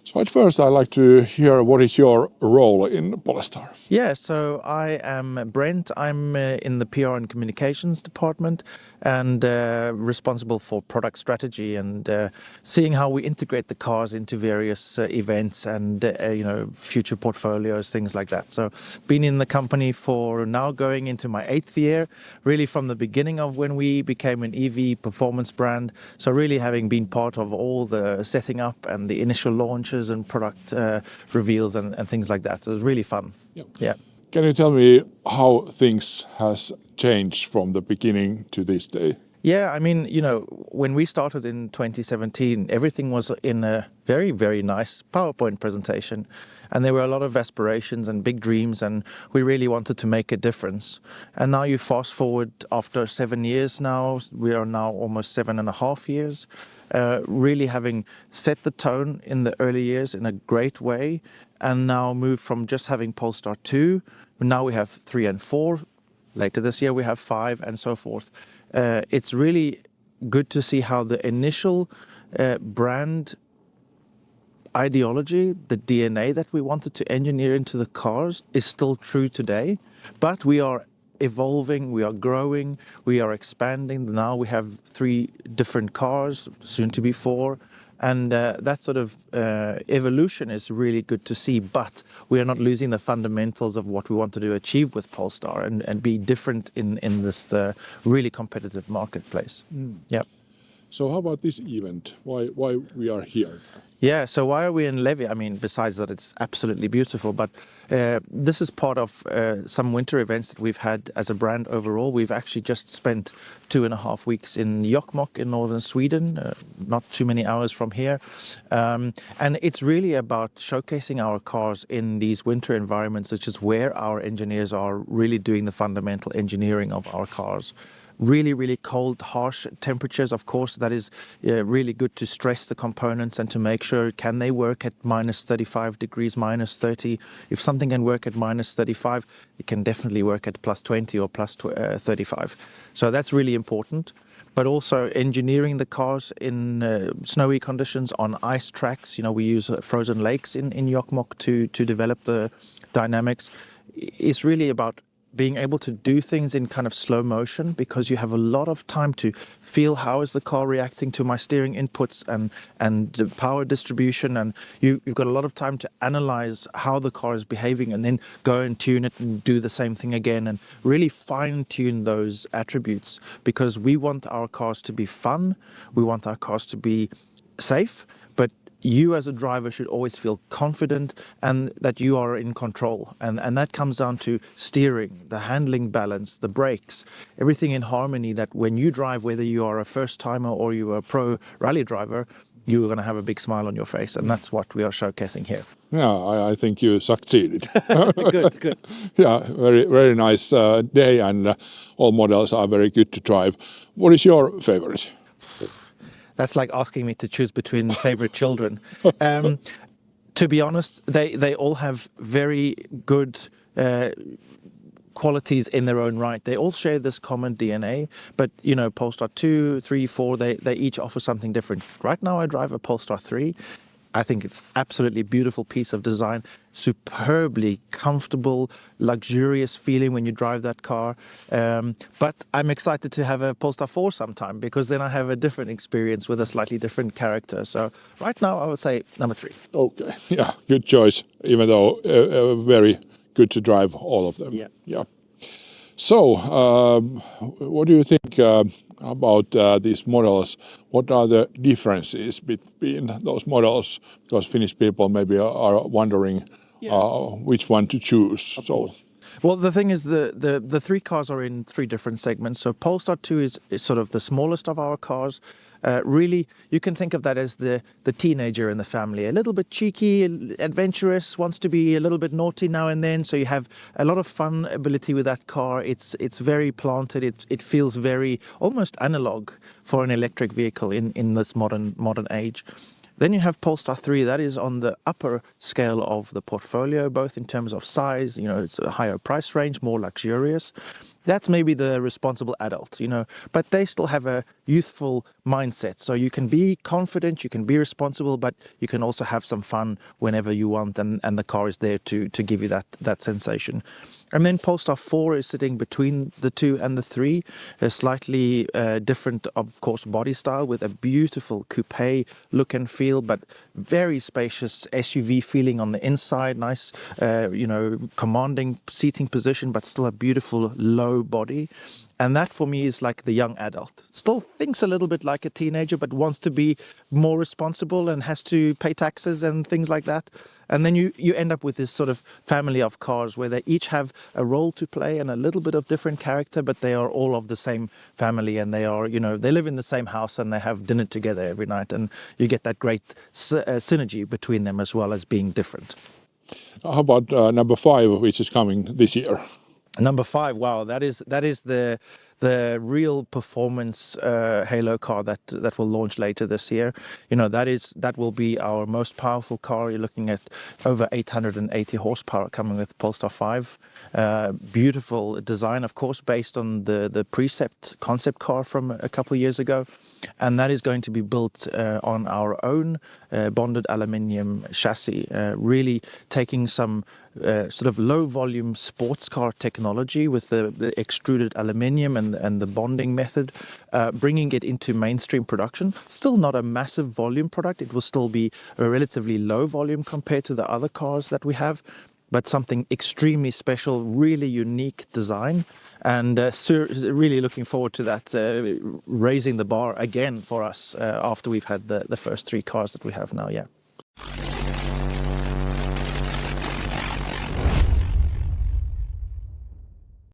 So at first I'd like to hear what is your role in Polestar? Yeah, so I am Brent. I'm in the PR and communications department and responsible for product strategy and seeing how we integrate the cars into various events and future portfolios, things like that. So been in the company for now going into my 8th year, really from the beginning of when we became an EV performance brand. So really having been part of all the setting up and the initial launches and product reveals and things like that. So it was really fun. Yeah. Can you tell me how things has changed from the beginning to this day? Yeah, I mean, when we started in 2017, everything was in a very, very nice PowerPoint presentation. And there were a lot of aspirations and big dreams, and we really wanted to make a difference. And now you fast forward after 7 years now, we are now almost 7.5 years, really having set the tone in the early years in a great way, and now moved from just having Polestar 2, now we have 3 and 4. Later this year we have 5 and so forth. It's really good to see how the initial brand ideology, the DNA that we wanted to engineer into the cars is still true today, but we are evolving, we are growing, we are expanding. Now we have 3 different cars, soon to be 4. And that sort of evolution is really good to see, but we are not losing the fundamentals of what we want to achieve with Polestar and be different in this really competitive marketplace. Yeah. So how about this event? Why we are here? Yeah, so why are we in Levi? I mean, besides that it's absolutely beautiful, but this is part of some winter events that we've had as a brand overall. We've actually just spent 2.5 weeks in Jokkmokk in northern Sweden, not too many hours from here. And it's really about showcasing our cars in these winter environments, which is where our engineers are really doing the fundamental engineering of our cars. Really, really cold, harsh temperatures, of course, that is really good to stress the components and to make sure, can they work at minus 35 degrees, minus 30? If something can work at minus 35, it can definitely work at plus 20 or plus 35. So that's really important. But also engineering the cars in snowy conditions on ice tracks. We use frozen lakes in Jokkmokk to develop the dynamics. It's really about being able to do things in kind of slow motion, because you have a lot of time to feel how is the car reacting to my steering inputs and the power distribution, and you've got a lot of time to analyze how the car is behaving and then go and tune it and do the same thing again and really fine tune those attributes, because we want our cars to be fun, we want our cars to be safe, but you as a driver should always feel confident and that you are in control. And that comes down to steering, the handling balance, the brakes, everything in harmony, that when you drive, whether you are a first timer or you are a pro rally driver, you're going to have a big smile on your face. And that's what we are showcasing here. Yeah, I think you succeeded. Good. Yeah, very, very nice day, and all models are very good to drive. What is your favorite? That's like asking me to choose between favorite children. To be honest, they all have very good qualities in their own right. They all share this common DNA, but Polestar 2, 3, 4, they each offer something different. Right now I drive a Polestar 3. I think it's absolutely beautiful piece of design, superbly comfortable, luxurious feeling when you drive that car. But I'm excited to have a Polestar 4 sometime, because then I have a different experience with a slightly different character. So right now I would say number 3. Okay, yeah, good choice, even though very good to drive all of them. Yeah. So, what do you think about these models? What are the differences between those models? Because Finnish people maybe are wondering which one to choose. So, well, the thing is, the 3 cars are in 3 different segments. So Polestar 2 is sort of the smallest of our cars. Really, you can think of that as the teenager in the family, a little bit cheeky, adventurous, wants to be a little bit naughty now and then. So you have a lot of fun ability with that car. It's very planted. It feels very almost analog for an electric vehicle in this modern age. Then you have Polestar 3, that is on the upper scale of the portfolio, both in terms of size, it's a higher price range, more luxurious. That's maybe the responsible adult, but they still have a youthful mindset. So you can be confident, you can be responsible, but you can also have some fun whenever you want, and the car is there to give you that sensation. And then Polestar 4 is sitting between the 2 and the 3, a slightly different, of course, body style with a beautiful coupe look and feel, but very spacious SUV feeling on the inside, nice, commanding seating position, but still a beautiful low body. And that for me is like the young adult. Still thinks a little bit like a teenager, but wants to be more responsible and has to pay taxes and things like that. And then you end up with this sort of family of cars where they each have a role to play and a little bit of different character, but they are all of the same family, and they are, they live in the same house and they have dinner together every night. And you get that great synergy between them as well as being different. How about number 5, which is coming this year? Number 5, wow, that is the real performance halo car that will launch later this year. That will be our most powerful car. You're looking at over 880 horsepower coming with Polestar 5. Beautiful design, of course, based on the Precept concept car from a couple of years ago, and that is going to be built on our own bonded aluminium chassis, really taking some sort of low volume sports car technology with the extruded aluminium and the bonding method, bringing it into mainstream production. Still not a massive volume product. It will still be a relatively low volume compared to the other cars that we have, but something extremely special, really unique design, and really looking forward to that, raising the bar again for us after we've had the first 3 cars that we have now. Yeah.